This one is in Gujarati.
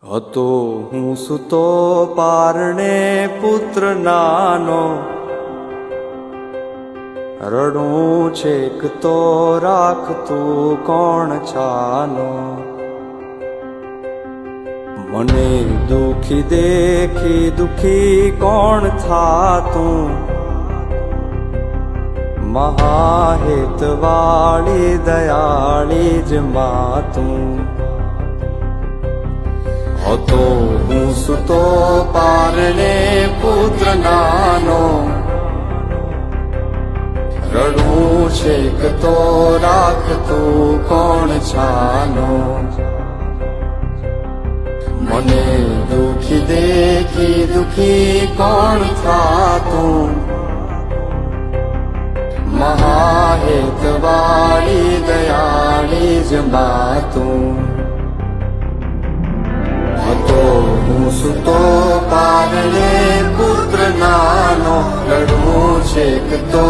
હતો હું સૂતો પારણે પુત્ર નાનો, રડું છેક તો રાખતું કોણ છાનો. મને દુખી દેખી દુખી કોણ થાતું, મહાહેતવાળી દયાળી જ માતું. હતો હું સૂતો પારણે પુત્ર નાનો, રડું છેક તો રાખતું કોણ છાનો. મને દુખી દેખી દુખી કોણ થાતું, મહાહેતવાળી દયાળી જ માતું. હતો હું સૂતો પારણે પુત્ર નાનો, રડું છેક તો